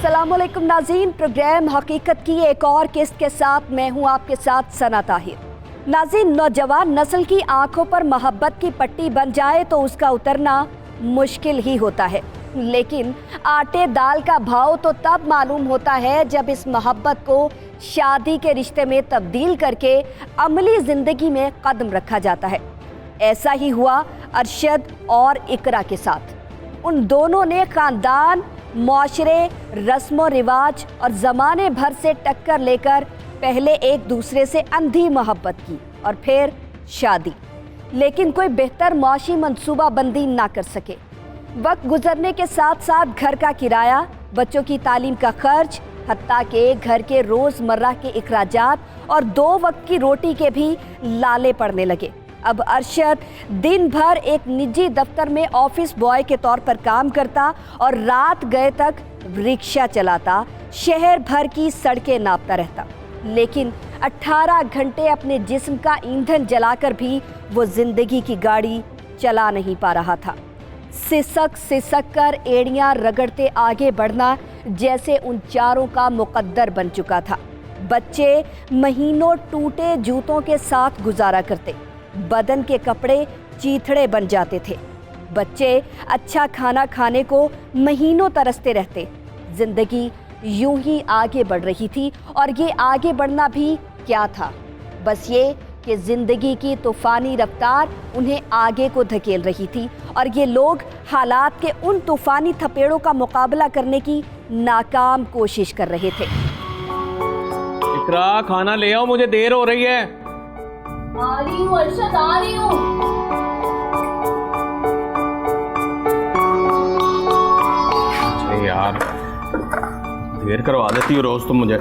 अस्सलामुअलैकुम नाज़रीन, प्रोग्राम हकीकत की एक और किस्त के साथ मैं हूं आपके साथ सना ताहिर। नाज़रीन, नौजवान नस्ल की आंखों पर मोहब्बत की पट्टी बन जाए तो उसका उतरना मुश्किल ही होता है, लेकिन आटे दाल का भाव तो तब मालूम होता है जब इस मोहब्बत को शादी के रिश्ते में तब्दील करके अमली ज़िंदगी में कदम रखा जाता है। ऐसा ही हुआ अरशद और इकरा के साथ। उन दोनों ने ख़ानदान, माशरे, रस्म रिवाज और ज़माने भर से टक्कर लेकर पहले एक दूसरे से अंधी मोहब्बत की और फिर शादी, लेकिन कोई बेहतर माशी मंसूबा बंदी ना कर सके। वक्त गुजरने के साथ साथ घर का किराया, बच्चों की तालीम का खर्च, हत्ता के घर के रोज़मर्रा के अखराजात और 2 वक्त की रोटी के भी लाले पड़ने लगे। अब अरशद दिन भर एक निजी दफ्तर में ऑफिस बॉय के तौर पर काम करता और रात गए तक रिक्शा चलाता, शहर भर की सड़कें नापता रहता, लेकिन 18 घंटे अपने जिस्म का ईंधन जलाकर भी वो जिंदगी की गाड़ी चला नहीं पा रहा था। सिसक सिसक कर एड़ियां रगड़ते आगे बढ़ना जैसे उन चारों का मुकद्दर बन चुका था। बच्चे महीनों टूटे जूतों के साथ गुजारा करते, बदन के कपड़े चीथड़े बन जाते थे। बच्चे अच्छा खाना खाने को महीनों तरसते रहते। जिंदगी यूं ही आगे बढ़ रही थी और ये आगे बढ़ना भी क्या था, बस ये कि जिंदगी की तूफानी रफ्तार उन्हें आगे को धकेल रही थी और ये लोग हालात के उन तूफानी थपेड़ों का मुकाबला करने की नाकाम कोशिश कर रहे थे। इकरा, खाना ले आओ, मुझे देर हो रही है। आ रही हूँ अरशद, आ रही हूँ। अरे यार, देर करवा देती हो रोज तुम मुझे।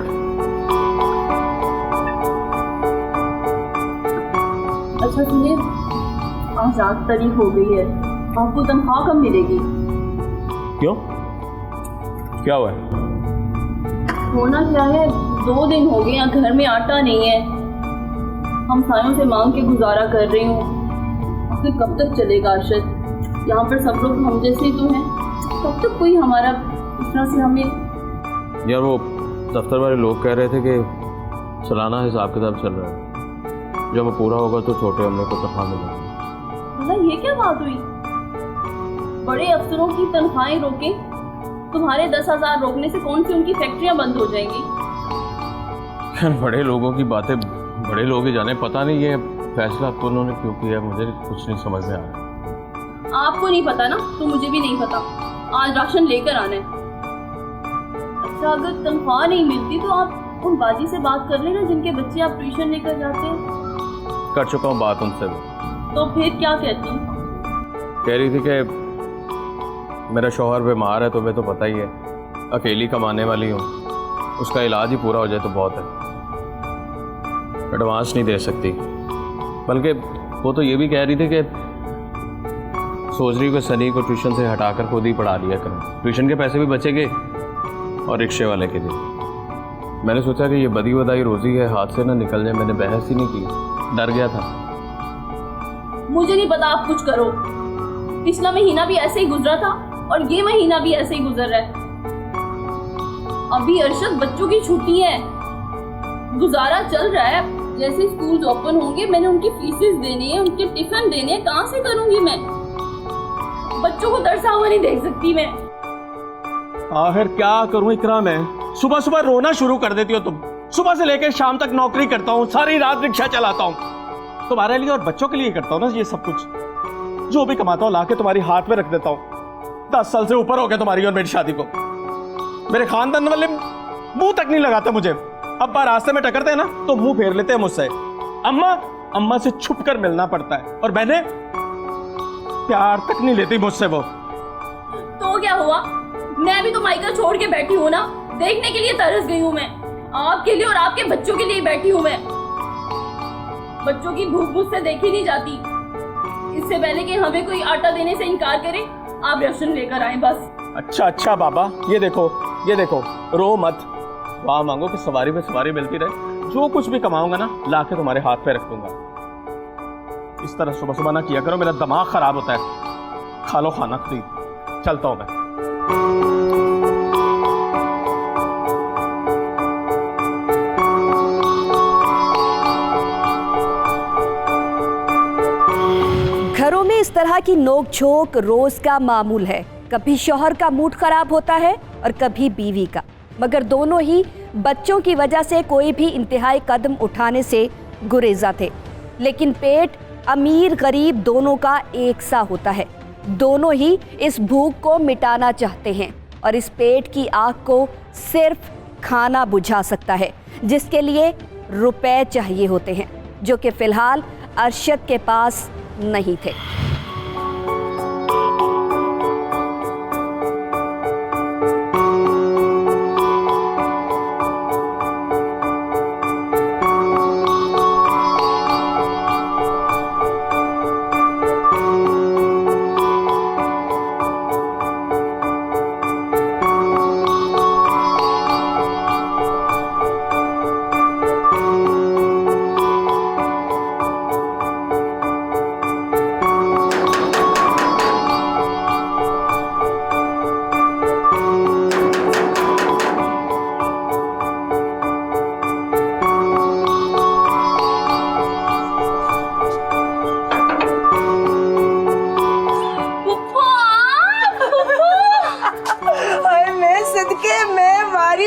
अच्छा सुनिए, आज 8 तारीख हो गई है, आपको तनख्वाह कब मिलेगी? क्यों, क्या हुआ है? होना क्या है, 2 दिन हो गए यहाँ घर में आटा नहीं है, हमसायों से मांग के गुजारा कर रही हूँ। आखिर कब तक चलेगा अरशद? यहाँ पर सब लोग हम जैसे ही तो हैं, कब तक कोई हमारा इस तरह से हमें। यार वो दफ्तर वाले लोग कह रहे थे कि सालाना हिसाब किताब चल रहा है, जब वो पूरा होगा तो छोटे हम लोग को तनख्वाह मिलेगी। मतलब ये क्या बात हुई? बड़े अफसरों की तनख्वाहें रोके, तुम्हारे 10,000 रोकने से कौन सी उनकी फैक्ट्रियां बंद हो जाएंगी? बड़े लोगों की बातें बड़े लोग ही जाने, पता नहीं ये फैसला आपको उन्होंने क्यों किया, मुझे कुछ नहीं समझ में आ रहा। आपको नहीं पता ना, तो मुझे भी नहीं पता। आज राशन लेकर आना है। अच्छा, अगर तनख्वाह नहीं मिलती तो आप उन बाजी से बात कर लेना जिनके बच्चे आप ट्यूशन लेकर जाते हैं। कर चुका हूँ बात उनसे। तो फिर क्या कहती? कह रही थी कि मेरा शौहर बीमार है, तुम्हें तो पता ही है, अकेली कमाने वाली हूँ, उसका इलाज ही पूरा हो जाए तो बहुत है, एडवांस नहीं दे सकती। बल्कि वो तो ये भी कह रही थी कि सोच रही कि सनी को ट्यूशन से हटाकर खुद ही पढ़ा लिया करूँ, ट्यूशन के पैसे भी बचेंगे और रिक्शे वाले के लिए। मैंने सोचा कि ये बदी बदाई रोज़ी है, हाथ से ना निकल जाए। मैंने बहस ही नहीं की, डर गया था। मुझे नहीं पता, आप कुछ करो। पिछला महीना भी ऐसे ही गुजरा था और ये महीना भी ऐसे ही गुजर रहा है। अभी अरशद बच्चों की छुट्टी है, गुजारा चल रहा है। जैसे स्कूल ओपन होंगे मैंने उनकी फीसेस देनी है, उनके टिफिन देने हैं, कहाँ से करूंगी मैं? बच्चों को तरसा हुआ नहीं देख सकती मैं। आखिर क्या करूं इकरा, मैं सुबह सुबह रोना शुरू कर देती हो तुम। सुबह से लेकर शाम तक नौकरी करता हूँ, सारी रात रिक्शा चलाता हूँ, तुम्हारे लिए और बच्चों के लिए करता हूँ ना ये सब कुछ। जो भी कमाता हूँ लाके तुम्हारी हाथ में रख देता हूँ। 10 साल से ऊपर हो गया तुम्हारी और मेरी शादी को। मेरे खानदान वाले मुंह तक नहीं लगाते मुझे। अब्बा रास्ते में टकरते हैं ना तो मुंह फेर लेते हैं मुझसे। अम्मा से छुप कर मिलना पड़ता है और बहनें प्यार तक नहीं लेती मुझसे वो। तो क्या हुआ, मैं भी तो माइका छोड़ के बैठी हूँ ना, देखने के लिए तरस गई हूँ मैं। आपके लिए और आपके बच्चों के लिए बैठी हूँ मैं। बच्चों की भूख मुझसे देखी नहीं जाती। इससे पहले कि हमें कोई आटा देने से इनकार करे, आप राशन लेकर आए बस। अच्छा बाबा, ये देखो, रो मत। वहां मांगो कि सवारी पे सवारी मिलती रहे। जो कुछ भी कमाऊंगा ना लाके तुम्हारे हाथ पे रख दूंगा। इस तरह सुबह सुबह ना किया करो, मेरा दिमाग खराब होता है। खा लो खाना खुद ही। चलता हूं मैं। इस तरह की नोक-झोंक रोज का मामूल है। कभी शौहर का मूड खराब होता है और कभी बीवी का, मगर दोनों ही बच्चों की वजह से कोई भी इंतहाई कदम उठाने से गुरेजा थे। लेकिन पेट अमीर गरीब दोनों का एक सा होता है। दोनों ही इस भूख को मिटाना चाहते हैं और इस पेट की आग को सिर्फ खाना बुझा सकता है, जिसके लिए रुपए चाहिए होते हैं, जो कि फिलहाल अरशद के पास नहीं थे।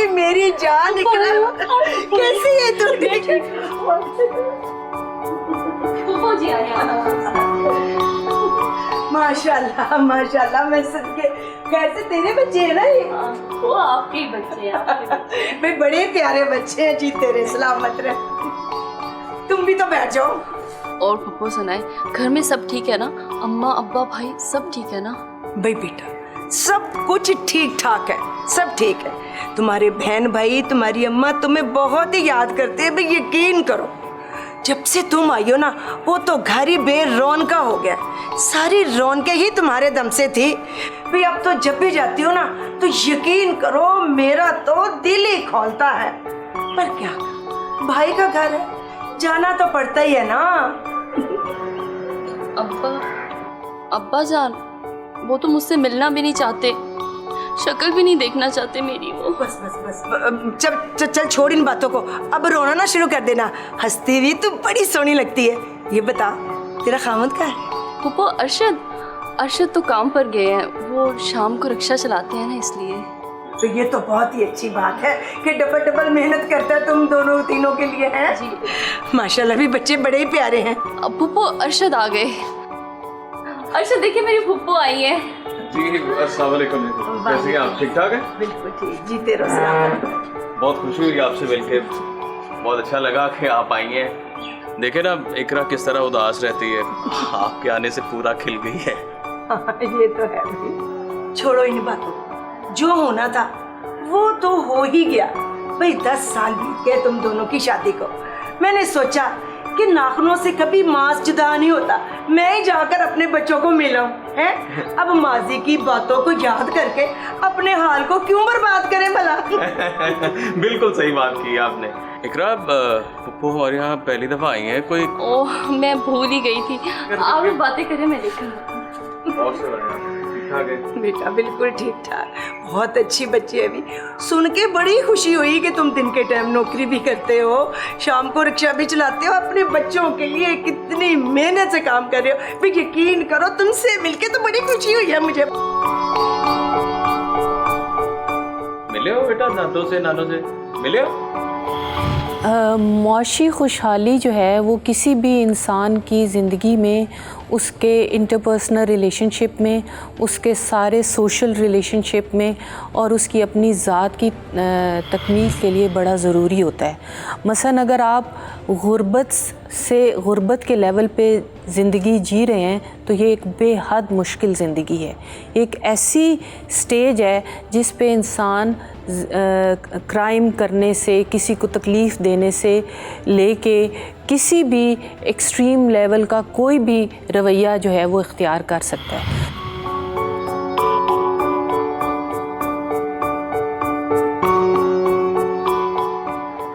मेरी जान कैसी है तू? जी आए माशाल्लाह माशाल्लाह। मैं सदके कैसे तेरे बच्चे हैं ना ये? वो आपके ही बच्चे हैं, आपके बच्चे। भाई बड़े प्यारे बच्चे हैं जी तेरे, सलामत रहे। तुम भी तो बैठ जाओ। और पप्पू सुनाए, घर में सब ठीक है ना? अम्मा अब्बा भाई सब ठीक है ना? भाई बेटा सब कुछ ठीक ठाक है, सब ठीक है। तुम्हारे बहन भाई तुम्हारी अम्मा तुम्हें बहुत ही याद करते हैं भाई, यकीन करो। जब से तुम आई हो ना वो तो घर ही बेरौनका हो गया। सारी रौनकें ही तुम्हारे दम से थी भाई। अब तो जब भी जाती हो ना तो यकीन करो मेरा तो दिल ही खोलता है। पर क्या भाई का घर है, जाना तो पड़ता ही है ना। अब्बा जान वो तो मुझसे मिलना भी नहीं चाहते, शक्ल भी नहीं देखना चाहते मेरी वो। बस बस बस चल चल छोड़ इन बातों को, अब रोना ना शुरू कर देना। हंसती हुई तू बड़ी सोहनी लगती है। ये बता तेरा खामद कहाँ है? पप्पू अरशद तो काम पर गए हैं, वो शाम को रिक्शा चलाते हैं ना, इसलिए। तो ये तो बहुत ही अच्छी बात है कि डबल डबल मेहनत करता है तुम दोनों तीनों के लिए है जी। माशाल्लाह भी बच्चे बड़े ही प्यारे हैं। अब पप्पू अरशद आ गए। अरशद देखिए मेरी पप्पू आई है। जी अस्सलाम वालेकुम। कैसे हैं आप? ठीक ठाक है? बिल्कुल ठीक जी, तेरा सलामत। बहुत खुशी हुई आपसे मिलके, बहुत अच्छा लगा कि आप आई हैं। देखे ना इकरा किस तरह उदास रहती है, आपके आने से पूरा खिल गई है। ये तो है भाई, छोड़ो इन बातों, जो होना था वो तो हो ही गया भाई। 10 साल बीत गए तुम दोनों की शादी को। मैंने सोचा कि नाखूनों से कभी मांस जुदा नहीं होता, मैं ही जाकर अपने बच्चों को मिलाऊं हैं। अब माजी की बातों को याद करके अपने हाल को क्यों बर्बाद करें भला। बिल्कुल सही बात की आपने। इकरा पप्पू हमारे यहाँ पहली दफा आई हैं कोई? ओह मैं भूल ही गई थी, आप लोग बातें करें मैं लेकर। बेटा बिल्कुल ठीक ठाक, बहुत अच्छी बच्ची है। अभी सुन के बड़ी खुशी हुई कि तुम दिन के टाइम नौकरी भी करते हो, शाम को रिक्शा भी चलाते हो, अपने बच्चों के लिए कितनी मेहनत से काम कर रहे हो। भी यकीन करो तुमसे मिलके तो बड़ी खुशी हुई है मुझे। मिले हो बेटा दादों से नानों से मिले हो? मौशी खुशहाली जो है वो किसी भी इंसान की ज़िंदगी में, उसके इंटरपर्सनल रिलेशनशिप में, उसके सारे सोशल रिलेशनशिप में और उसकी अपनी ज़ात की तकमील के लिए बड़ा ज़रूरी होता है। मसलन अगर आप गुर्बत के लेवल पे ज़िंदगी जी रहे हैं तो ये एक बेहद मुश्किल ज़िंदगी है। एक ऐसी स्टेज है जिस पे इंसान क्राइम करने से, किसी को तकलीफ़ देने से लेके किसी भी एक्सट्रीम लेवल का कोई भी रवैया जो है वो इख्तियार कर सकता है।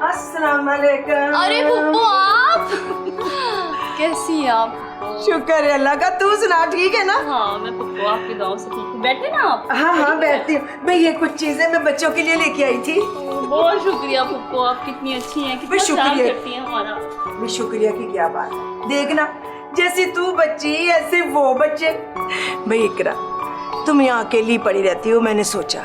अस्सलाम वालेकुम। अरे पप्पू आप कैसी हैं आप? शुक्र है अल्लाह का, तू सुना ठीक है ना? हाँ मैं पप्पू आपकी दुआओं से ठीक हूँ। बैठे ना आप? हाँ हाँ बैठती हूँ। भाई ये कुछ चीजें मैं बच्चों के लिए लेके आई थी। बहुत शुक्रिया पप्पू, आप कितनी अच्छी हैं, कितना ख्याल करती हैं हमारा। भी शुक्रिया की क्या बात है। देखना जैसी तू बच्ची ऐसे वो बच्चे। भाई इकरा, तुम यहाँ अकेली पड़ी रहती हो, मैंने सोचा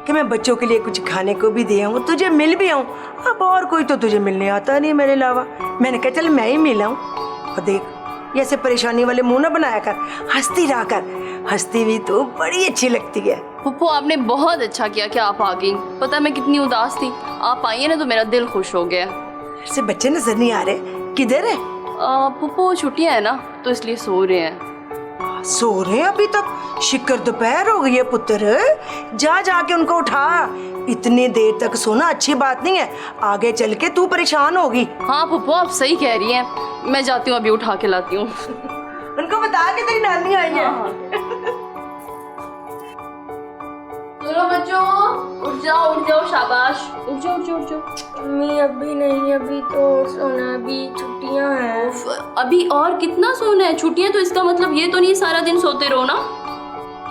कि मैं बच्चों के लिए कुछ खाने को भी दे आऊँ, तुझे मिल भी आऊँ। अब और कोई तो तुझे मिलने आता नहीं मेरे अलावा। मैंने कहा चल मैं ही मिल आऊँ। और देख ऐसे परेशानी वाले मुंह ना बनाया कर, हंसती रहा कर, हंसती भी तो बड़ी अच्छी लगती है। पुप्पो आपने बहुत अच्छा किया कि आप आ गई। पता मैं कितनी उदास थी, आप आई है ना तो मेरा दिल खुश हो गया। ऐसे बच्चे नजर नहीं आ रहे, किधर है? पुप्पो छुट्टियां है ना तो इसलिए सो रहे हैं। सो रहे हैं अभी तक? शिकर दोपहर हो गई है पुत्र, जा जाके उनको उठा। इतनी देर तक सोना अच्छी बात नहीं है, आगे चल के तू परेशान होगी। हाँ पुप्पो आप सही कह रही हैं, मैं जाती हूँ अभी उठा के लाती हूँ। उनको बता के तेरी नानी आई है। चलो बच्चों उठ जाओ, शाबाश, उठ जाओ। मम्मी अभी नहीं, अभी तो और सोना, अभी छुट्टियां हैं। अभी और कितना सोना है? छुट्टियां तो इसका मतलब ये तो नहीं सारा दिन सोते रहो ना,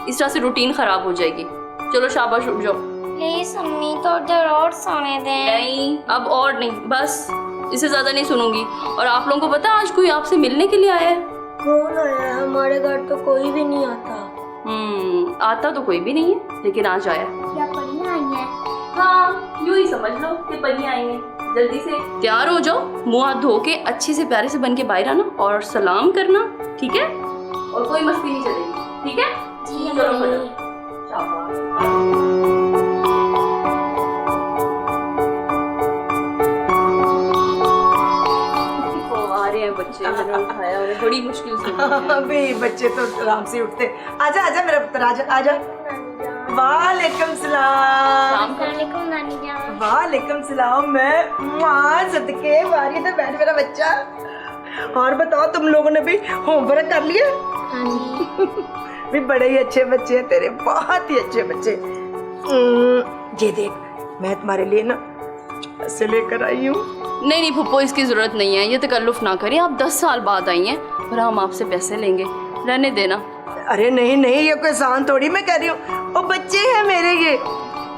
इस तरह से रूटीन खराब हो जाएगी। चलो शाबाश उठ जाओ। प्लीज मम्मी तो देर और सोने दें। नहीं अब और नहीं, बस इससे ज्यादा नहीं सुनूंगी। और आप लोगों को पता आज कोई आपसे मिलने के लिए आया है? कौन आया? हमारे घर तो कोई भी नहीं आता। आता तो कोई भी नहीं है, लेकिन आज आया। क्या परियां आई हैं? हाँ यूं ही समझ लो कि परियां आई हैं। जल्दी से तैयार हो जाओ, मुंह हाथ धो के अच्छे से प्यारे से बन के बाहर आना और सलाम करना, ठीक है? और कोई मस्ती नहीं चलेगी, ठीक है? जी चलो मम्मी। शाबाश। बच्चे मैंने उठाया, उन्हें बड़ी मुश्किल से अबे बच्चे तो आराम से उठते। आजा आजा मेरा पुत्र, आजा आजा। वालेकुम सलाम। वालेकुम नानी जान। वालेकुम सलाम। मैं माँ सदके बारी तो बैठ मेरा बच्चा। और बताओ तुम लोगों ने भी होमवर्क कर लिया? हाँ जी। भी बड़े ही अच्छे बच्चे हैं तेरे, बहुत ही अच्छे बच्चे। ये देख मैं तुम्हारे लिए ना पैसे लेकर आई हूँ। नहीं पुप्पो इसकी जरूरत नहीं है, ये तकल्लुफ ना करिए। आप 10 साल बाद आई हैं और हम आपसे पैसे लेंगे, रहने देना। अरे नहीं नहीं, ये कोई एहसान थोड़ी मैं कर रही हूँ, वो बच्चे हैं मेरे ये।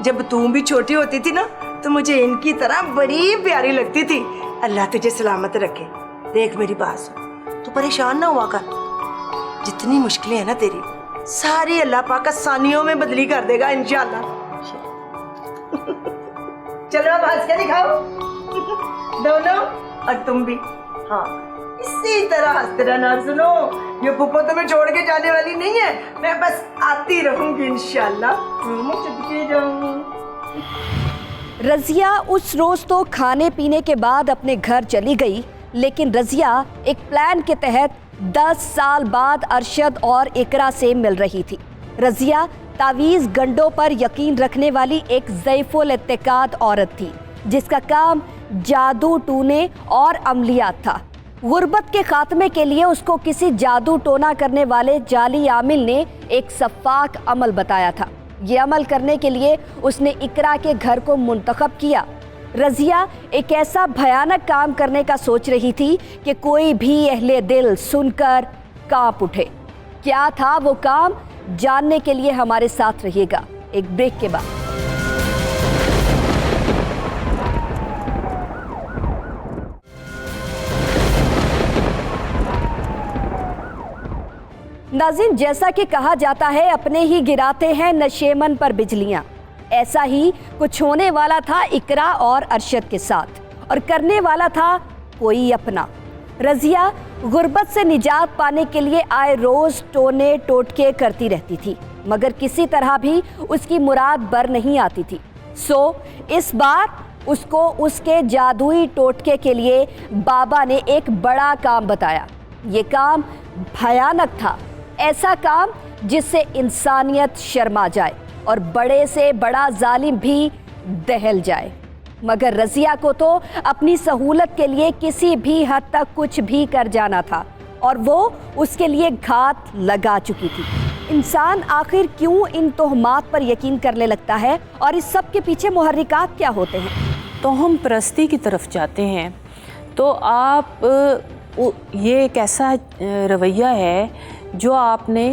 जब तू भी छोटी होती थी ना तो मुझे इनकी तरह बड़ी प्यारी लगती थी। अल्लाह तुझे सलामत रखे। देख मेरी बात सुन, तू परेशान ना हुआ कर। जितनी मुश्किलें हैं ना तेरी, सारी अल्लाह पाक आसानियों में बदली कर देगा इंशाल्लाह। चलो अब हंस के दिखाओ दोनों, और तुम भी। हाँ इसी तरह हंसते रहना। सुनो ये पुप्पो तो मैं छोड़ के जाने वाली नहीं है, मैं बस आती रहूंगी इंशाल्लाह। चुपके जाऊंगी। रज़िया उस रोज तो खाने पीने के बाद अपने घर चली गई, लेकिन रज़िया एक प्लान के तहत 10 साल बाद अरशद और इकरा से मिल रही थी। रज़िया तावीज़ गंडों पर यकीन रखने वाली एक ज़ईफ़ुल इत्तेकाद औरत थी, जिसका काम जादू टूने और अमलियात था। गुर्बत के खात्मे के लिए उसको किसी जादू टोना करने वाले जाली आमिल ने एक सफ़ाक अमल बताया था। ये अमल करने के लिए उसने इकरा के घर को मुंतखब किया। रज़िया एक ऐसा भयानक काम करने का सोच रही थी कि कोई भी अहले दिल सुनकर कांप उठे। क्या था वो काम, जानने के लिए हमारे साथ रहिएगा एक ब्रेक के बाद। नाज़रीन, जैसा कि कहा जाता है अपने ही गिराते हैं नशेमन पर बिजलियां, ऐसा ही कुछ होने वाला था इकरा और अरशद के साथ, और करने वाला था कोई अपना। रज़िया गुर्बत से निजात पाने के लिए आए रोज़ टोने टोटके करती रहती थी, मगर किसी तरह भी उसकी मुराद बर नहीं आती थी। इस बार उसको उसके जादुई टोटके के लिए बाबा ने एक बड़ा काम बताया। ये काम भयानक था, ऐसा काम जिससे इंसानियत शर्मा जाए और बड़े से बड़ा जालिम भी दहल जाए। मगर रज़िया को तो अपनी सहूलत के लिए किसी भी हद तक कुछ भी कर जाना था, और वो उसके लिए घात लगा चुकी थी। इंसान आखिर क्यों इन तोहमात पर यकीन करने लगता है, और इस सब के पीछे मुहर्रिकात क्या होते हैं? तो हम परस्ती की तरफ जाते हैं तो आप ये एक ऐसा रवैया है जो आपने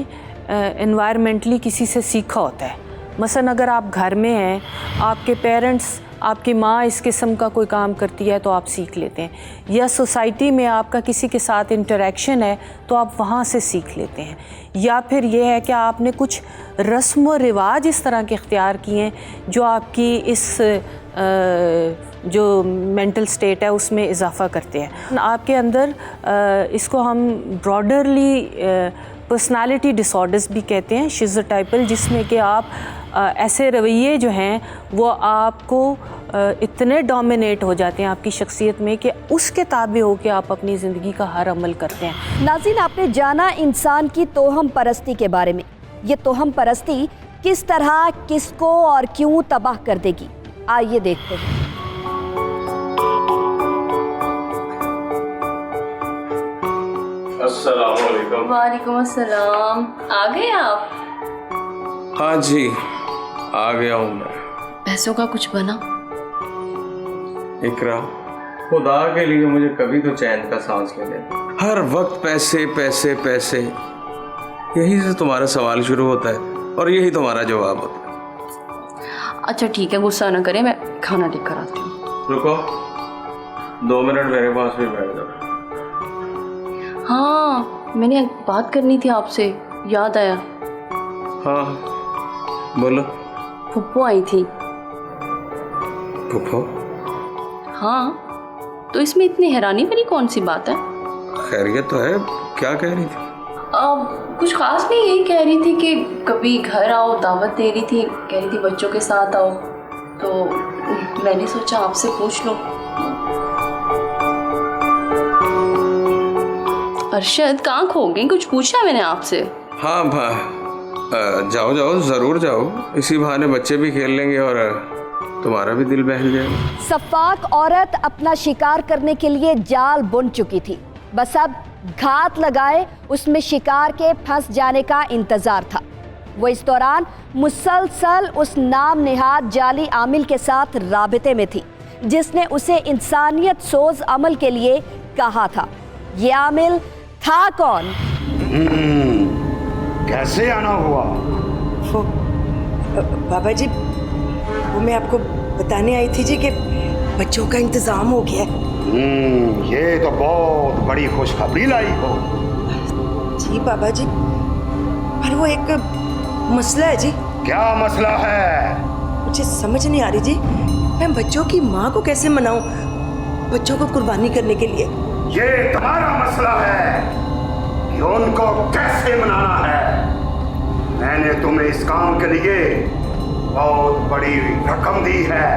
एनवायरमेंटली किसी से सीखा होता है। मसलन अगर आप घर में हैं, आपके पेरेंट्स, आपकी माँ इस किस्म का कोई काम करती है तो आप सीख लेते हैं, या सोसाइटी में आपका किसी के साथ इंटरेक्शन है तो आप वहाँ से सीख लेते हैं, या फिर ये है कि आपने कुछ रस्म व रिवाज इस तरह के इख्तियार किए हैं जो आपकी इस जो मेंटल स्टेट है उसमें इजाफ़ा करते हैं। आपके अंदर इसको हम ब्रॉडरली पर्सनालिटी डिसऑर्डर्स भी कहते हैं, शिज़ोटाइपल, जिसमें कि आप ऐसे रवैये जो हैं वो आपको इतने डोमिनेट हो जाते हैं आपकी शख्सियत में कि उसके ताबे हो के आप अपनी ज़िंदगी का हर अमल करते हैं। नाज़रीन, आपने जाना इंसान की तोहम परस्ती के बारे में। ये तोहम परस्ती किस तरह, किसको और क्यों तबाह कर देगी, आइए देखते हैं। अस्सलाम वालेकुम। वालेकुम अस्सलाम। आ गए आप? हाँ जी, आ गया हूँ मैं। पैसों का कुछ बना? इकरा, खुदा के लिए मुझे कभी तो चैन का सांस लेने दो। हर वक्त पैसे पैसे पैसे, यही से तुम्हारा सवाल शुरू होता है और यही तुम्हारा जवाब होता है। अच्छा ठीक है, गुस्सा ना करें, मैं खाना लेकर आती हूँ। रुको 2 मिनट मेरे पास भी बैठ जाओ। हाँ, मैंने बात करनी थी आपसे, याद आया। हाँ बोलो। फुप्पो आई थी। फुप्पो? हाँ, तो इसमें इतनी हैरानी वाली कौन सी बात है? खैरियत तो है, क्या कह रही थी? कुछ खास नहीं, यही कह रही थी कि कभी घर आओ, दावत दे रही थी, कह रही थी बच्चों के साथ आओ, तो मैंने सोचा आपसे पूछ लो। अरशद, कहाँ खो गई? कुछ पूछा मैंने आपसे? हाँ जाओ जाओ, ज़रूर जाओ, इसी बहाने बच्चे भी खेल लेंगे और तुम्हारा भी दिल बहल जाएगा। सफाक औरत अपना शिकार करने के लिए जाल बुन चुकी थी, बस अब घात लगाए उसमें शिकार के फंस जाने का इंतजार था। वो इस दौरान मुसलसल उस नाम नेहाद जाली आमिल के साथ राबिते में थी जिसने उसे इंसानियत सोज अमल के लिए कहा था। ये आमिल था कौन? कैसे आना हुआ? वो बाबा जी, वो मैं आपको बताने आई थी जी कि बच्चों का इंतजाम हो गया है। ये तो बहुत बड़ी खुशखबरी लाई हो। जी बाबा जी, पर वो एक मसला है जी। क्या मसला है? मुझे समझ नहीं आ रही जी, मैं बच्चों की माँ को कैसे मनाऊं बच्चों को कुर्बानी करने के लिए। ये तुम्हारा मसला है कि उनको कैसे मनाना है। मैंने तुम्हें इस काम के लिए बहुत बड़ी रकम दी है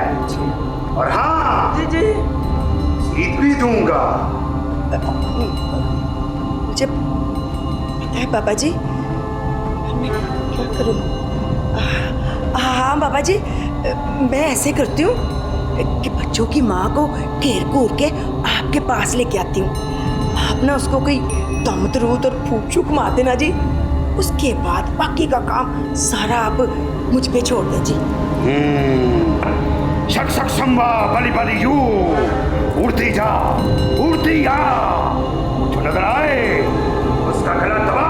और हाँ जी जी जीत भी दूंगा। मुझे पता है बाबा जी, मैं क्या करूं? हाँ बाबा जी, मैं ऐसे करती हूँ कि बच्चों की माँ को घेर घूर के आपके पास लेके आती हूँ। आप ना उसको कोई तमतरूत और फूक छूक मार देना जी, उसके बाद बाकी का काम सारा आप मुझ पे छोड़ दें जी। शक शक संबा बली बली यू, उड़ती जा उड़ती जा, जो नजर आए उसका गला दबा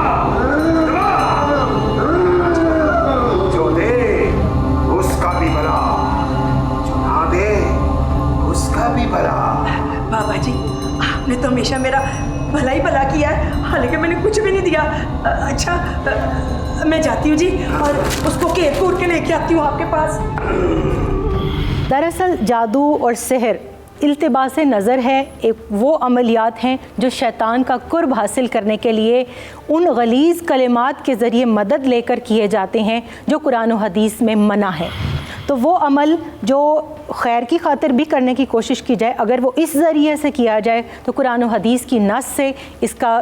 दबा, जो दे उसका भी भला, जो ना दे उसका भी भला। बाबा जी, आपने तो हमेशा मेरा भला ही भला किया है, हालांकि मैंने कुछ भी नहीं दिया। अच्छा मैं जाती हूँ जी और उसको घेर घूर के लेके आती हूँ आपके पास। दरअसल जादू और सेहर इल्तिबास नज़र है, एक वो अमलियात हैं जो शैतान का कुर्ब हासिल करने के लिए उन गलीज़ कलिमात के ज़रिए मदद लेकर किए जाते हैं जो कुरान और हदीस में मना है। तो वो अमल जो खैर की खातिर भी करने की कोशिश की जाए, अगर वो इस ज़रिए से किया जाए तो कुरान और हदीस की नस से इसका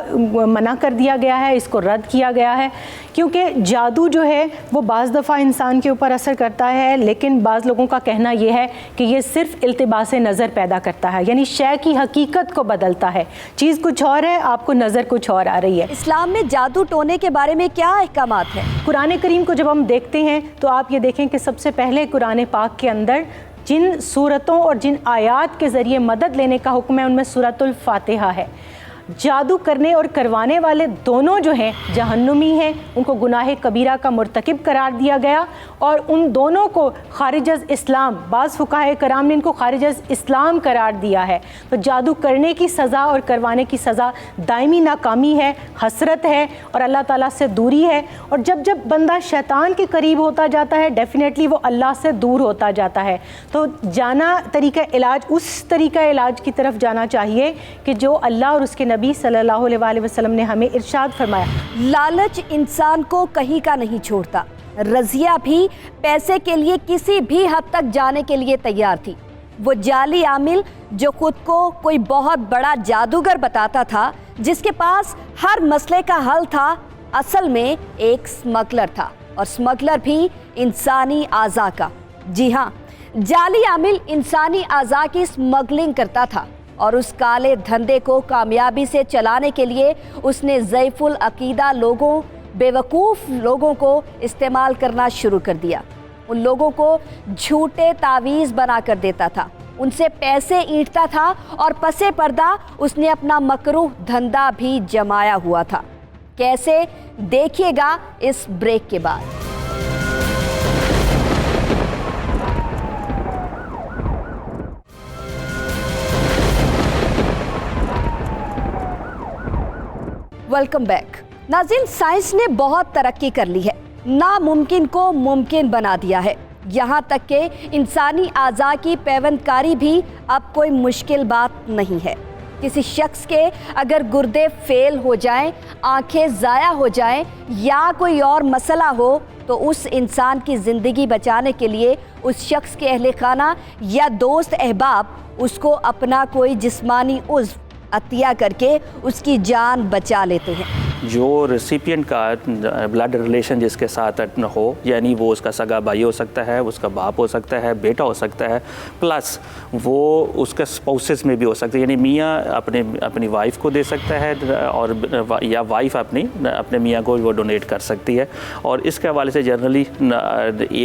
मना कर दिया गया है, इसको रद्द किया गया है। क्योंकि जादू जो है वो बाज़ दफ़ा इंसान के ऊपर असर करता है, लेकिन बाज़ लोगों का कहना ये है कि ये सिर्फ़ इल्तिबास नज़र पैदा करता है, यानी शय की हकीकत को बदलता है। चीज़ कुछ और है, आपको नज़र कुछ और आ रही है। इस्लाम में जादू टोने के बारे में क्या अहकामात हैं? कुरान करीम को जब हम देखते हैं तो आप ये देखें कि सबसे पहले कुरान पाक के अंदर जिन सूरतों और जिन आयात के ज़रिए मदद लेने का हुक्म है उनमें सूरतुल फातिहा है। जादू करने और करवाने वाले दोनों जो हैं जहन्नुमी हैं, उनको गुनाह कबीरा का मुर्तकिब करार दिया गया और उन दोनों को खारिज अज़ इस्लाम, बाज़ फुक़हा कराम ने इनको खारिज अज़ इस्लाम करार दिया है। तो जादू करने की सज़ा और करवाने की सज़ा दायमी नाकामी है, हसरत है और अल्लाह ताला से दूरी है। और जब जब बंदा शैतान के करीब होता जाता है, डेफिनेटली वो अल्लाह से दूर होता जाता है। तो जाना तरीका इलाज, उस तरीका इलाज की तरफ जाना चाहिए कि जो अल्लाह और उसके नबी सल्लल्लाहु अलैहि वसल्लम ने हमें इरशाद फरमाया। लालच इंसान को कहीं का नहीं छोड़ता। रज़िया भी पैसे के लिए किसी भी हद तक जाने के लिए तैयार थी। वो जाली आमिल जो खुद को कोई बहुत बड़ा जादूगर बताता था, जिसके पास हर मसले का हल था, असल में एक स्मगलर था, और स्मगलर भी इंसानी आज़ा का। जी हाँ, जाली आमिल इंसानी आज़ा की स्मगलिंग करता था और उस काले धंधे को कामयाबी से चलाने के लिए उसने ज़ईफ़ुल अकीदा लोगों, बेवकूफ़ लोगों को इस्तेमाल करना शुरू कर दिया। उन लोगों को झूठे तावीज़ बना कर देता था, उनसे पैसे ईंटता था और पसे पर्दा उसने अपना मकरूह धंधा भी जमाया हुआ था। कैसे, देखिएगा इस ब्रेक के बाद। Welcome back. नाज़रीन, साइंस ने बहुत तरक्की कर ली है, नामुमकिन को मुमकिन बना दिया है। यहाँ तक कि इंसानी आज़ा की पैवंदकारी भी अब कोई मुश्किल बात नहीं है। किसी शख्स के अगर गुर्दे फेल हो जाएं, आंखें ज़ाया हो जाएं या कोई और मसला हो, तो उस इंसान की ज़िंदगी बचाने के लिए उस शख्स के अहले खाना या दोस्त अहबाब उसको अपना कोई जिस्मानी उज़्व अतिया करके उसकी जान बचा लेते हैं। जो रेसिपिएंट का ब्लड रिलेशन जिसके साथ हो, यानी वो उसका सगा भाई हो सकता है, उसका बाप हो सकता है, बेटा हो सकता है, प्लस वो उसके स्पाउसेस में भी हो सकता है, यानी मियाँ अपनी वाइफ को दे सकता है और या वाइफ अपने मियाँ को वो डोनेट कर सकती है। और इसके हवाले से जनरली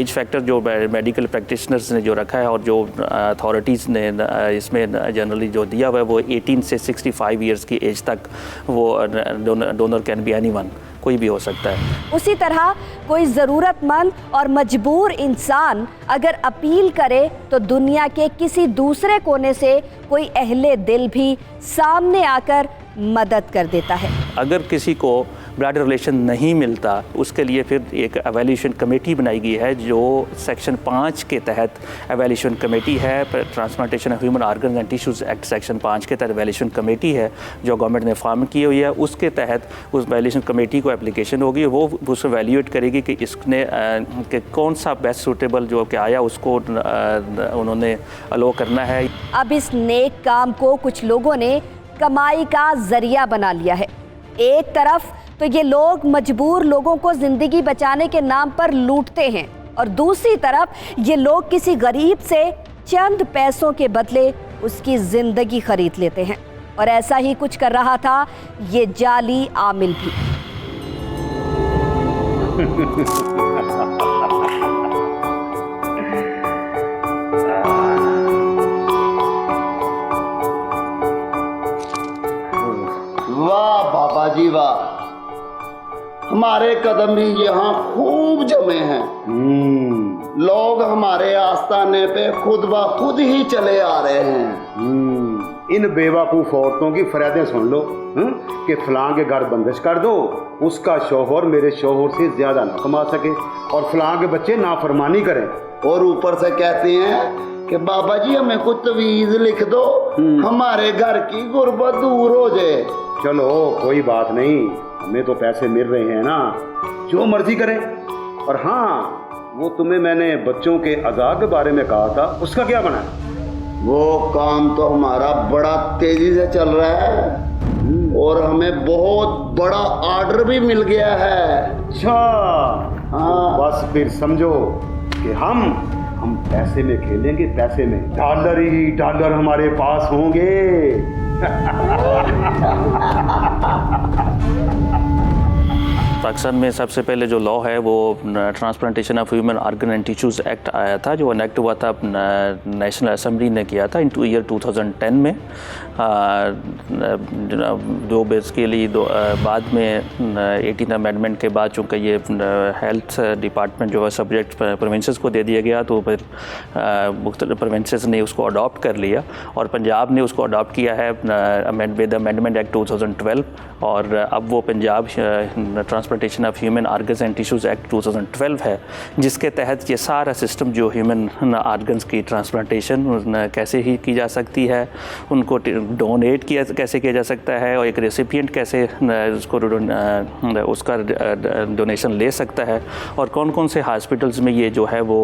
एज फैक्टर जो मेडिकल प्रैक्टिशनर्स ने जो रखा है और जो अथॉरिटीज़ ने इसमें जनरली जो दिया हुआ है, वो 18 से 65 ईयर्स की एज तक वो डोनर कैन बी एनीवन, कोई भी हो सकता है। उसी तरह कोई ज़रूरतमंद और मजबूर इंसान अगर अपील करे तो दुनिया के किसी दूसरे कोने से कोई अहले दिल भी सामने आकर मदद कर देता है। अगर किसी को ब्लड रिलेशन नहीं मिलता, उसके लिए फिर एक एवेल्यूशन कमेटी बनाई गई है, जो सेक्शन 5 के तहत एवेल्यूशन कमेटी है, transplantation of human organ and tissues act section 5 के तहत एवेल्यूशन कमेटी है जो गवर्नमेंट ने फॉर्म की हुई है। उसके तहत उस एवेल्यूशन कमेटी को एप्लीकेशन होगी, वो उसको एवेल्यूएट करेगी कि इसने कि कौन सा बेस्ट सूटेबल जो कि आया उसको उन्होंने अलो करना है। अब इस नेक काम को कुछ लोगों ने कमाई का जरिया बना लिया है। एक तरफ तो ये लोग मजबूर लोगों को ज़िंदगी बचाने के नाम पर लूटते हैं, और दूसरी तरफ ये लोग किसी गरीब से चंद पैसों के बदले उसकी ज़िंदगी खरीद लेते हैं। और ऐसा ही कुछ कर रहा था ये जाली आमिल भी। वाह बाबा जी वाह, हमारे कदम भी यहाँ खूब जमे हैं। लोग हमारे आस्थाने पे खुद ब खुद ही चले आ रहे हैं। इन बेवकूफ औरतों की फरियादें सुन लो कि फलां के घर बंदिश कर दो, उसका शौहर मेरे शौहर से ज्यादा न कमा सके और फलां के बच्चे नाफरमानी करें, और ऊपर से कहते हैं कि बाबा जी हमें कुछ तवीज़ लिख दो, हमारे घर की गुर्बत दूर हो जाए। चलो कोई बात नहीं, हमें तो पैसे मिल रहे हैं ना, जो मर्जी करें। और हाँ, वो तुम्हें मैंने बच्चों के अज़ा के बारे में कहा था, उसका क्या बना? वो काम तो हमारा बड़ा तेजी से चल रहा है और हमें बहुत बड़ा ऑर्डर भी मिल गया है। अच्छा हाँ, बस फिर समझो कि हम पैसे में खेलेंगे, पैसे में, डॉलर ही डॉलर हमारे पास होंगे। पाकिस्तान में सबसे पहले जो लॉ है वो transplantation of human organ and tissues act आया था, जो इनेक्ट हुआ था नेशनल असेंबली ने किया था इन ईयर 2010 में। जो बेसिकली बाद में 18 अमेंडमेंट के बाद चूँकि ये हेल्थ डिपार्टमेंट जो है सब्जेक्ट प्रोविंसेस को दे दिया गया, तो फिर मुख्तलिफ प्रोविंसेस ने उसको अडॉप्ट कर लिया और पंजाब ने उसको अडॉप्ट किया है विद अमेंडमेंट एक्ट 2012। और अब वो Punjab transplantation of human organs and tissues act 2012 है, जिसके तहत ये सारा सिस्टम जो ह्यूमन ऑर्गन्स की ट्रांसप्लांटेशन कैसे ही की जा सकती है, उनको डोनेट किया कैसे किया जा सकता है, और एक रेसिपिएंट कैसे उसको उसका डोनेशन ले सकता है, और कौन कौन से हॉस्पिटल्स में ये जो है वो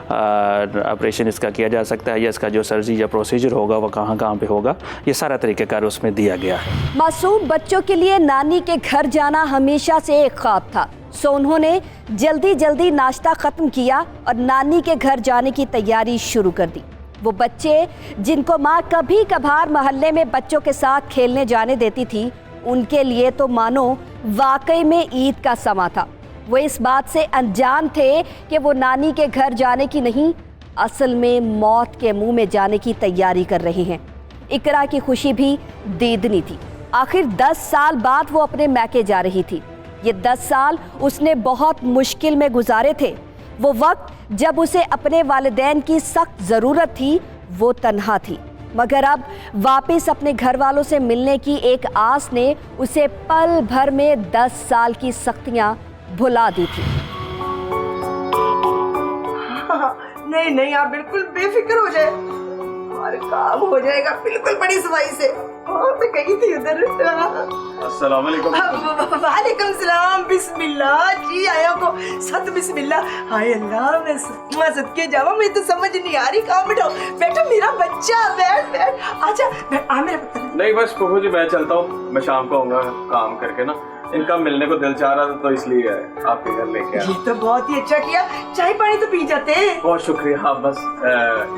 ऑपरेशन इसका किया जा सकता है, या इसका जो सर्जरी या प्रोसीजर होगा वो कहाँ कहाँ पे होगा, ये सारा तरीक़ाकार उसमें दिया गया है। मासूम बच्चों के लिए नानी के घर जाना हमेशा से एक ख्वाब था, सो उन्होंने जल्दी जल्दी नाश्ता ख़त्म किया और नानी के घर जाने की तैयारी शुरू कर दी। वो बच्चे जिनको माँ कभी कभार मोहल्ले में बच्चों के साथ खेलने जाने देती थी, उनके लिए तो मानो वाकई में ईद का समा था। वो इस बात से अनजान थे कि वो नानी के घर जाने की नहीं, असल में मौत के मुंह में जाने की तैयारी कर रहे हैं। इकरा की खुशी भी दीदनी थी। आखिर 10 साल बाद वो अपने मैके जा रही थी। ये 10 साल उसने बहुत मुश्किल में गुजारे थे। वो वक्त जब उसे अपने वालिदैन की सख्त ज़रूरत थी, वो तन्हा थी, मगर अब वापस अपने घर वालों से मिलने की एक आस ने उसे पल भर में 10 साल की सख्तियाँ भुला दी थी। नहीं नहीं, आप बिल्कुल बेफिक्र हो जाए, हमारा काम हो जाएगा बिल्कुल बड़ी सफाई से। मैं गई थी उधर। अस्सलाम वालेकुम। वालेकुम सलाम। बिस्मिल्लाह जी, आया को सत बिस्मिल्लाह। हाय अल्लाह, मैं सदके जावा, मैं तो समझ नहीं आ रही। कहाँ बैठो बैठो, मेरा बच्चा, बैठ बैठ, आजा बैठ, आ मेरा पुत्र। नहीं बस फूफू जी मैं चलता हूँ, मैं शाम को आऊँगा काम करके ना, इनका मिलने को दिल चाह रहा था तो इसलिए आपके घर लेके आया। ये तो बहुत ही अच्छा किया, चाय पानी तो पी जाते। बहुत शुक्रिया, आप बस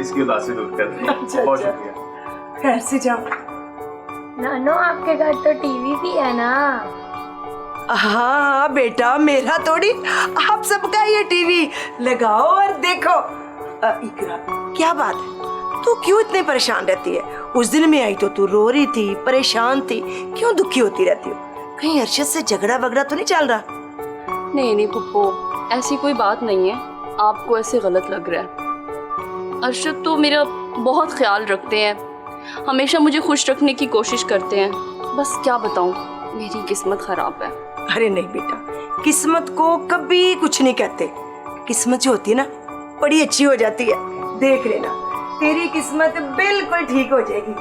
इसकी उदासी दूर कर दी। अच्छा, बहुत अच्छा। शुक्रिया। खैर से जाओ। नानो आपके घर तो टीवी भी है ना? हाँ बेटा, मेरा थोड़ी, आप सबका ये टीवी लगाओ और देखो। इकरा, क्या बात है, तू क्यों इतने परेशान रहती है? उस दिन में आई तो तू रो रही थी, परेशान थी, क्यों दुखी होती रहती हो? कहीं अरशद से झगड़ा वगड़ा तो नहीं चल रहा? नहीं नहीं पुप्पो, ऐसी कोई बात नहीं है, आपको ऐसे गलत लग रहा है। अरशद तो मेरा बहुत ख्याल रखते हैं, हमेशा मुझे खुश रखने की कोशिश करते हैं। बस क्या बताऊं, मेरी किस्मत खराब है। अरे नहीं बेटा, किस्मत को कभी कुछ नहीं कहते। किस्मत जो होती है ना, बड़ी अच्छी हो जाती है। देख लेना, तेरी किस्मत बिल्कुल ठीक हो जाएगी।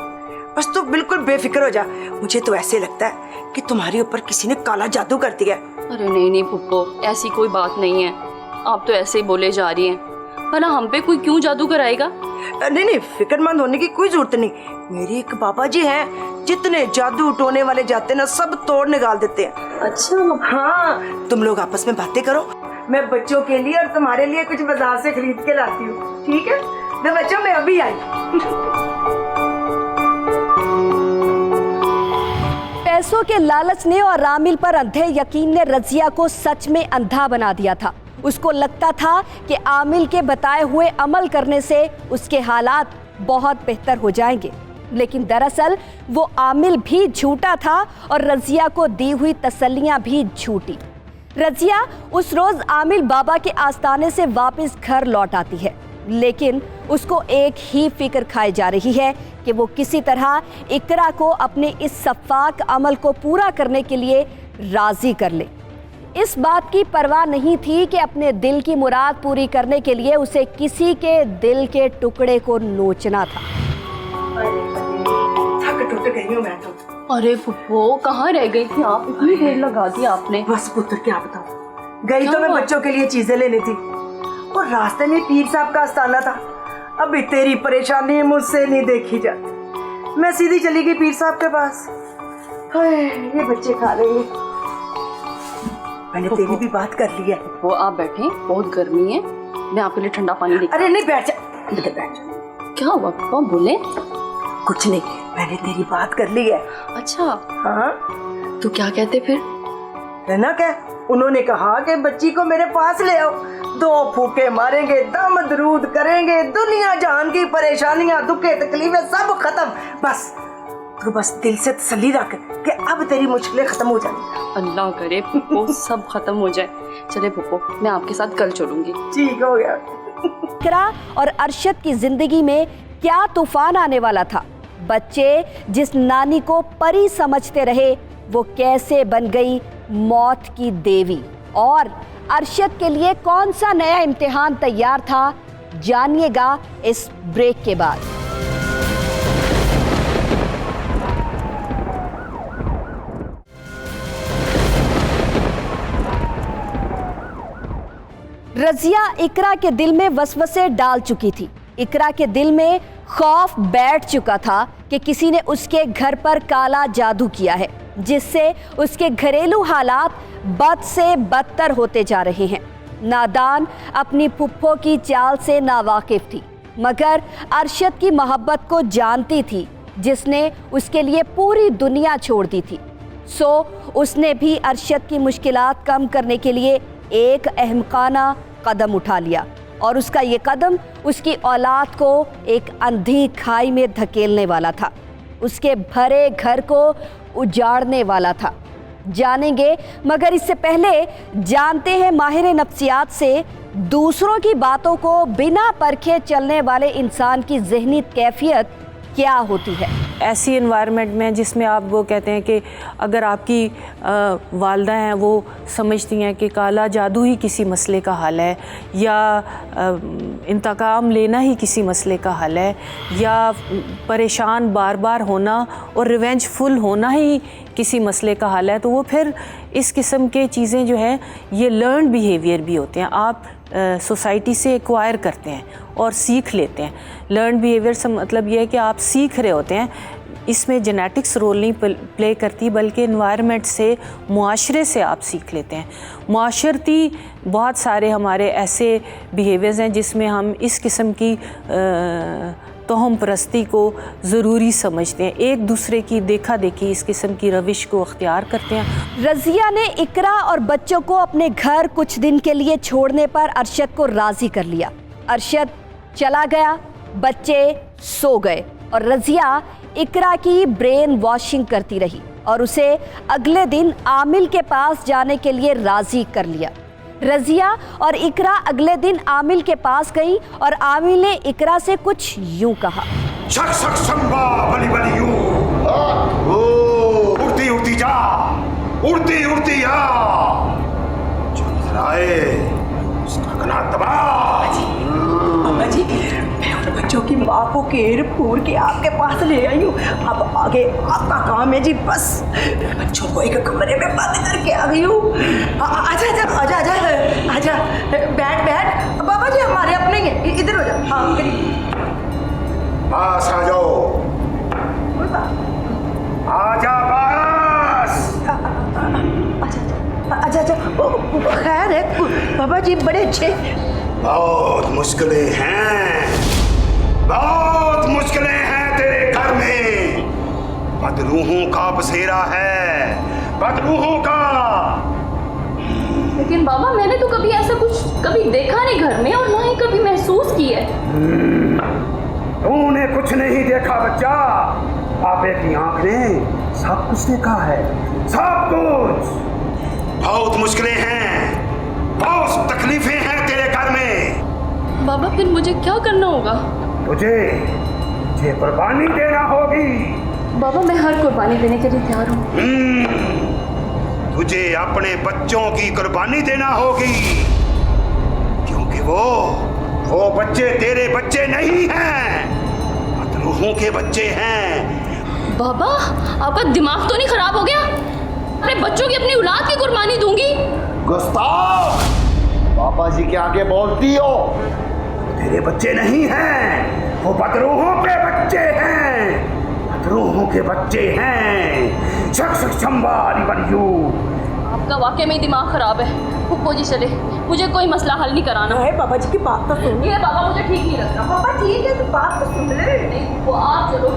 बस तू बिल्कुल बेफिक्र हो जा। मुझे तो ऐसे लगता है कि तुम्हारे ऊपर किसी ने काला जादू कर दिया। अरे नहीं नहीं पुप्पो, ऐसी कोई बात नहीं है, आप तो ऐसे ही बोले जा रही हैं, वरना हम पे कोई क्यों जादू कराएगा? नहीं नहीं, फिक्रमंद होने की कोई जरूरत नहीं। मेरे एक बाबा जी हैं, जितने जादू टोने वाले जाते हैं ना, सब तोड़ निकाल देते हैं। अच्छा हाँ, तुम लोग आपस में बातें करो, मैं बच्चों के लिए और तुम्हारे लिए कुछ बाजार से खरीद के लाती हूँ, ठीक है? तो बच्चों, मैं अभी आई। पैसों के लालच ने और आमिल पर अंधे यकीन ने रजिया को सच में अंधा बना दिया था। उसको लगता था कि आमिल के बताए हुए अमल करने से उसके हालात बहुत बेहतर हो जाएंगे, लेकिन दरअसल वो आमिल भी झूठा था और रजिया को दी हुई तसल्लियां भी झूठी। रजिया उस रोज आमिल बाबा के आस्थाने से वापस घर लौट आती है, लेकिन उसको एक ही फिक्र खाई जा रही है कि वो किसी तरह इकरा को अपने इस सफाक अमल को पूरा करने के लिए राजी कर ले। इस बात की परवाह नहीं थी कि अपने दिल की मुराद पूरी करने के लिए उसे किसी के दिल के टुकड़े को नोचना था। थक टूट गई हूँ मैं तो। अरे पुप्पो, कहाँ रह गई थी आप? इतनी देर लगा दी आपने। बस पुत्र, क्या बताऊँ, गई तो मैं बच्चों के लिए चीजें लेनी थी और रास्ते में पीर साहब का आस्थाना था। अभी तेरी परेशानी मुझसे नहीं देखी जाती, मैं सीधी चली गई पीर साहब के पास। हाय, ये बच्चे खा रहे हैं। मैंने तेरी भी बात कर ली है। वो आप बैठे, बहुत गर्मी है, मैं आपके लिए ठंडा पानी लेकर। अरे नहीं, बैठ जा, इधर बैठ जा। क्या हुआ पापा, बोले? कुछ नहीं, मैंने तेरी बात कर ली है। अच्छा हाँ, तो क्या कहते फिर? कहना क्या, उन्होंने कहा कि बच्ची को मेरे पास ले आओ, 2 फूके मारेंगे, दम दरूद करेंगे, दुनिया जहान की परेशानियां, दुखे तकलीफें सब खत्म। बस तू बस दिल से तसल्ली रख कि अब तेरी मुश्किलें खत्म हो जाएंगी। अल्लाह करे फूफो सब खत्म हो जाए। चले फूफो, मैं आपके साथ कल चलूंगी। ठीक हो गया। इकरा और अरशद की जिंदगी में क्या तूफान आने वाला था। बच्चे जिस नानी को परी समझते रहे वो कैसे बन गई मौत की देवी। और अरशद के लिए कौन सा नया इम्तिहान तैयार था, जानिएगा इस ब्रेक के बाद। रजिया इकरा के दिल में वसवसे डाल चुकी थी। इकरा के दिल में खौफ बैठ चुका था कि किसी ने उसके घर पर काला जादू किया है, जिससे उसके घरेलू हालात बद से बदतर होते जा रहे हैं। नादान अपनी फुप्पो की चाल से नावाकिफ थी, मगर अरशद की मोहब्बत को जानती थी, जिसने उसके लिए पूरी दुनिया छोड़ दी थी। सो उसने भी अरशद की मुश्किलात कम करने के लिए एक अहमकाना कदम उठा लिया, और उसका ये कदम उसकी औलाद को एक अंधी खाई में धकेलने वाला था, उसके भरे घर को उजाड़ने वाला था। जानेंगे, मगर इससे पहले जानते हैं माहिर नफ्सियात से दूसरों की बातों को बिना परखे चलने वाले इंसान की ज़हनी कैफियत क्या होती है। ऐसी एनवायरनमेंट में जिसमें आप वो कहते हैं कि अगर आपकी वालदा हैं वो समझती हैं कि काला जादू ही किसी मसले का हल है, या इंतकाम लेना ही किसी मसले का हल है, या परेशान बार बार होना और रिवेंजफुल होना ही किसी मसले का हल है, तो वो फिर इस किस्म के चीज़ें जो हैं ये लर्न बिहेवियर भी होते हैं। आप सोसाइटी से एक्वायर करते हैं और सीख लेते हैं। लर्न बिहेवियर से मतलब ये है कि आप सीख रहे होते हैं। इसमें जेनेटिक्स रोल नहीं प्ले करती, बल्कि एनवायरनमेंट से, मुआशरे से आप सीख लेते हैं। मुआशरती बहुत सारे हमारे ऐसे बिहेवियर्स हैं जिसमें हम इस किस्म की तोहम परस्ती को ज़रूरी समझते हैं, एक दूसरे की देखा देखी इस किस्म की रविश को अख्तियार करते हैं। रज़िया ने इकरा और बच्चों को अपने घर कुछ दिन के लिए छोड़ने पर अरशद को राज़ी कर लिया। अरशद चला गया, बच्चे सो गए, और रज़िया इकरा की ब्रेन वॉशिंग करती रही और उसे अगले दिन आमिल के पास जाने के लिए राज़ी कर लिया। रज़िया और इकरा अगले दिन आमिल के पास गई और आमिल ने इकरा से कुछ यूं कहा, शक शक शंबा बली बली यू, उड़ती उड़ती जा, उड़ती उड़ती आ, जो नजर आए उसका गला दबा। अम्मा जी, मैं उन बच्चों की माँ को घेर फूर के आपके पास ले आई हूँ। अब आगे आपका काम है जी, बस बच्चों को एक कमरे में बंद करके आ गई हूँ। आजा आजा आजा आजा आजा, बैठ बैठ, बाबा जी हमारे अपने हैं, इधर हो जाओ। हाँ पास आ जाओ, आजा पास। अच्छा अच्छा, खैर है बाबा जी, बड़े अच्छे। बहुत मुश्किलें हैं, बहुत मुश्किलें हैं तेरे घर में। बदरूहों का बसेरा है, बदरूहों का। लेकिन बाबा मैंने तो कभी ऐसा कुछ कभी देखा नहीं घर में, और ना ही कभी महसूस की है। तूने कुछ नहीं देखा बच्चा, आपे की आंख ने सब कुछ देखा है, सब कुछ। बहुत मुश्किलें हैं, बहुत तकलीफें हैं तेरे घर में। बाबा फिर मुझे क्या करना होगा? तुझे कुर्बानी देना होगी। बाबा मैं हर कुर्बानी देने के लिए तैयार हूँ। तुझे अपने बच्चों की कुर्बानी देना होगी, क्योंकि वो बच्चे तेरे बच्चे नहीं हैं, मतलूहों के बच्चे हैं। बाबा आपका दिमाग तो नहीं खराब हो गया? अपने बच्चों की अपनी औलाद की कुर्बानी दूंगी? गुस्ताख, पापा जी के आगे बोलती हो? तेरे बच्चे नहीं हैं, वो बदरूहों के बच्चे हैं, बदरूहों के बच्चे हैं। शक शक शंबा अली बलियू। आपका वाकई में दिमाग खराब है। फुप्पो जी चले, मुझे कोई मसला हल नहीं कराना है। बाबा जी की बात तो सुनिए। बाबा मुझे ठीक नहीं लगता। पापा ठीक है, तो बात तो सुन ले। वो आप चलो।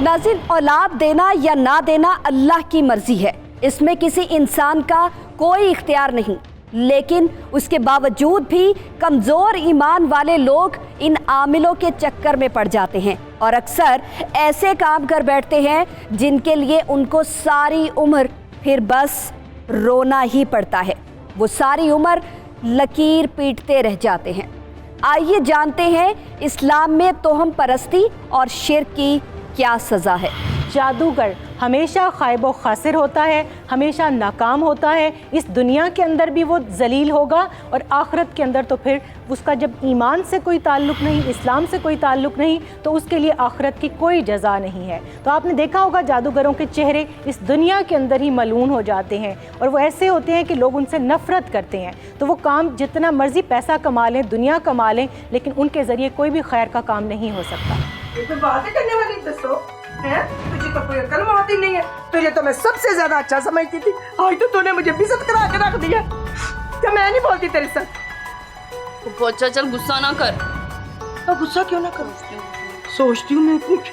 नाज़रीन, औलाद देना या ना देना अल्लाह की मर्जी है, इसमें किसी इंसान का कोई इख्तियार नहीं। लेकिन उसके बावजूद भी कमज़ोर ईमान वाले लोग इन आमिलों के चक्कर में पड़ जाते हैं और अक्सर ऐसे काम कर बैठते हैं जिनके लिए उनको सारी उम्र फिर बस रोना ही पड़ता है। वो सारी उम्र लकीर पीटते रह जाते हैं। आइए जानते हैं इस्लाम में तोहम परस्ती और शिर्क की क्या सज़ा है। जादूगर हमेशा खाइब व खासिर होता है, हमेशा नाकाम होता है। इस दुनिया के अंदर भी वो जलील होगा और आखिरत के अंदर तो फिर उसका जब ईमान से कोई ताल्लुक़ नहीं, इस्लाम से कोई ताल्लुक़ नहीं, तो उसके लिए आखिरत की कोई जज़ा नहीं है। तो आपने देखा होगा जादूगरों के चेहरे इस दुनिया के अंदर ही मलून हो जाते हैं और वो ऐसे होते हैं कि लोग उनसे नफ़रत करते हैं। तो वो काम जितना मर्ज़ी पैसा कमा लें, दुनिया कमा लें, लेकिन उनके ज़रिए कोई भी खैर का काम नहीं हो सकता। ये तो बातें करने वाली दसो है, तुझे तो कोई अकल होती नहीं है। तुझे तो मैं सबसे ज्यादा अच्छा समझती थी, आज तो तूने मुझे बेइज्जत करा के रख दिया। क्या मैं नहीं बोलती तेरे साथ? अच्छा चल गुस्सा ना कर। तो गुस्सा क्यों ना करूं? सोचती हूँ मैं कुछ,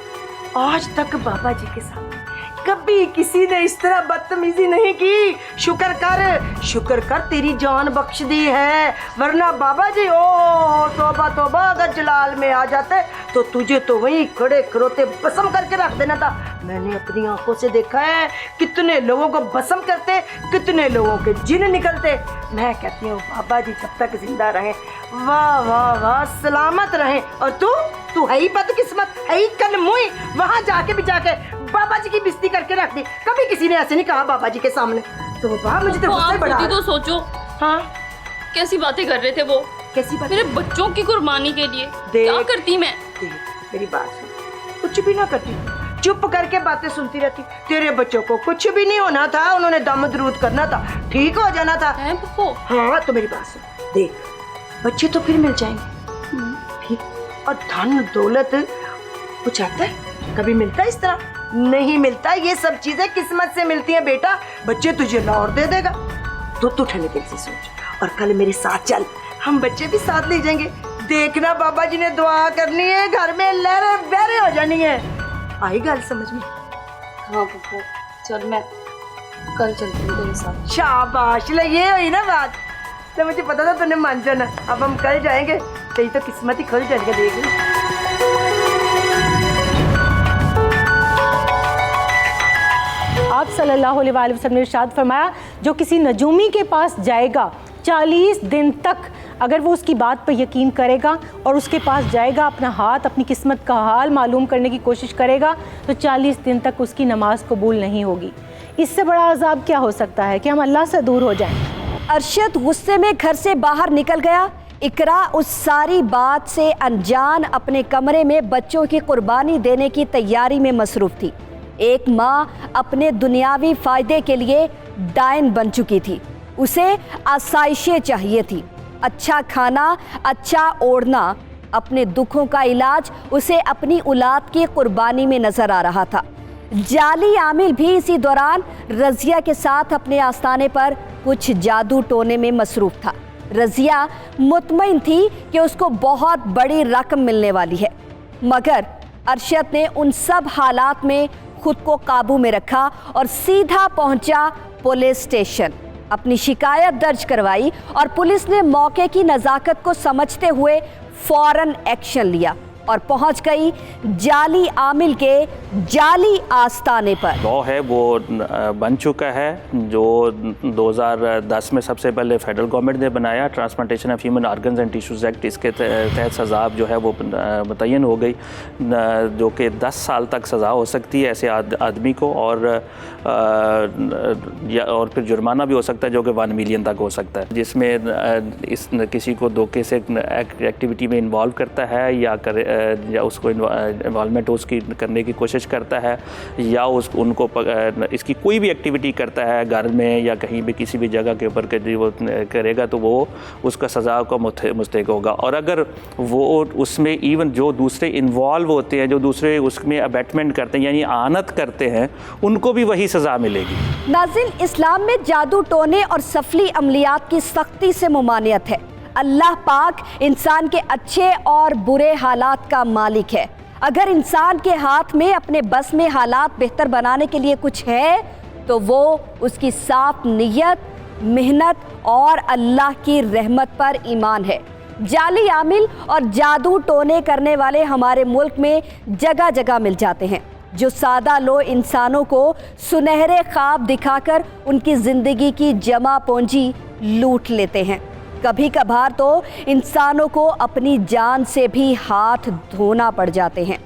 आज तक बाबा जी के साथ कभी किसी ने इस तरह बदतमीजी नहीं की। शुक्र कर तेरी जान बख्श दी है, वरना बाबा जी ओ तौबा तौबा, अगर जलाल में आ जाते तो तुझे तो वहीं खड़े खरोते भस्म करके रख देना था। मैंने अपनी आंखों से देखा है कितने लोगों को भस्म करते, कितने लोगों के जिन निकलते। मैं कहती हूँ बाबा जी जब तक जिंदा रहे, वाह वाह वाह, सलामत रहे। और तू है ही बदकिस्मत, है ही कलमुई, वहां जाके भी जाके बाबा जी की बेइज्जती करके रख दी। कभी किसी ने ऐसे नहीं कहा बाबा जी के सामने। तो बाबा मुझे तो गुस्सा बढ़ा। तो सोचो, हाँ कैसी बातें कर रहे थे वो, कैसी बात? मेरे बच्चों की कुर्बानी के लिए क्या करती मैं? मेरी बात सुन, कुछ भी ना करती, चुप करके बातें सुनती रहती। तेरे बच्चों को कुछ भी नहीं होना था, उन्होंने दम दरूद करना था, ठीक हो जाना था। हाँ तो मेरी बात सुन, देख बच्चे तो फिर मिल जाएंगे, ठीक। और धन दौलत कुछ आता है, कभी मिलता है इस तरह? नहीं मिलता। ये सब चीजें किस्मत से मिलती हैं बेटा। बच्चे तुझे लाहौर दे देगा तो तू ठंडे दिल से सोच, और कल मेरे साथ चल, हम बच्चे भी साथ ले जाएंगे। देखना बाबा जी ने दुआ करनी है, घर में लहरें बहरे हो जानी है। आई गल समझ में? हाँ पप्पू चल, मैं कल चलती हूँ तेरे साथ। शाबाश, ले ये हुई ना बात, तो मुझे पता था तूने मान जाना। अब हम कल जाएंगे, तेरी तो किस्मत ही खुल जाएगी, देख। आप सल्लल्लाहु अलैहि वसल्लम ने इरशाद फरमाया, जो किसी नजूमी के पास जाएगा 40 दिन तक, अगर वो उसकी बात पर यकीन करेगा और उसके पास जाएगा, अपना हाथ, अपनी किस्मत का हाल मालूम करने की कोशिश करेगा, तो 40 दिन तक उसकी नमाज कबूल नहीं होगी। इससे बड़ा अजाब क्या हो सकता है कि हम अल्लाह से दूर हो जाएं। अरशद गुस्से में घर से बाहर निकल गया। इकरा उस सारी बात से अनजान अपने कमरे में बच्चों की कुर्बानी देने की तैयारी में मसरूफ़ थी। एक माँ अपने दुनियावी फ़ायदे के लिए डायन बन चुकी थी। उसे आसाइशें चाहिए थी, अच्छा खाना, अच्छा ओढ़ना, अपने दुखों का इलाज उसे अपनी औलाद की कुर्बानी में नज़र आ रहा था। जाली आमिल भी इसी दौरान रज़िया के साथ अपने आस्थाने पर कुछ जादू टोने में मसरूफ़ था। रज़िया मुतमईन थी कि उसको बहुत बड़ी रकम मिलने वाली है, मगर अरशद ने उन सब हालात में खुद को काबू में रखा और सीधा पहुंचा पुलिस स्टेशन। अपनी शिकायत दर्ज करवाई और पुलिस ने मौके की नज़ाकत को समझते हुए फौरन एक्शन लिया और पहुंच गई जाली आमिल के जाली आस्ताने पर। लॉ है वो बन चुका है, जो 2010 में सबसे पहले फेडरल गवर्नमेंट ने बनाया, transplantation of human organs and tissues act. इसके तहत सज़ा जो है वो मुतय्यन हो गई, जो कि 10 साल तक सज़ा हो सकती है ऐसे आदमी को, और फिर जुर्माना भी हो सकता है जो कि 1 मिलियन तक हो सकता है, जिसमें इस किसी को धोखे से एक्टिविटी में इन्वॉल्व करता है या उसको इन्वॉल्वमेंट उसकी करने की कोशिश करता है, या उनको इसकी कोई भी एक्टिविटी करता है घर में या कहीं भी किसी भी जगह के ऊपर वो करेगा, तो वो उसका सज़ा का मुस्तहिक होगा। और अगर वो उसमें इवन जो दूसरे इन्वॉल्व होते हैं, जो दूसरे उसमें अबैटमेंट करते हैं यानी आनत करते हैं, उनको भी वही सज़ा मिलेगी। नाज़रीन, इस्लाम में जादू टोने और सफली अमलियात की सख्ती से मुमानियत है। अल्लाह पाक इंसान के अच्छे और बुरे हालात का मालिक है। अगर इंसान के हाथ में अपने बस में हालात बेहतर बनाने के लिए कुछ है तो वो उसकी साफ नीयत, मेहनत और अल्लाह की रहमत पर ईमान है। जाली आमिल और जादू टोने करने वाले हमारे मुल्क में जगह जगह मिल जाते हैं, जो सादा लो इंसानों को सुनहरे ख्वाब दिखाकर उनकी ज़िंदगी की जमा पूंजी लूट लेते हैं। कभी कभार तो इंसानों को अपनी जान से भी हाथ धोना पड़ जाते हैं।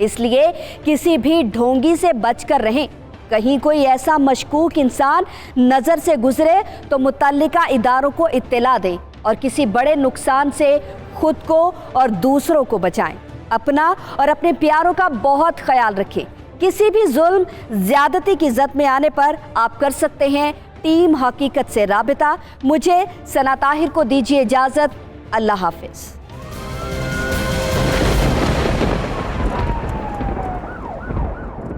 इसलिए किसी भी ढोंगी से बचकर रहें। कहीं कोई ऐसा मशकूक इंसान नज़र से गुजरे तो मुतल्लिका इदारों को इत्तला दें और किसी बड़े नुकसान से खुद को और दूसरों को बचाएं। अपना और अपने प्यारों का बहुत ख्याल रखें। किसी भी जुल्म, ज़्यादती की ज़द में आने पर आप कर सकते हैं टीम हकीकत से राबिता। मुझे सना ताहिर को दीजिए इजाज़त। अल्लाह हाफिज़।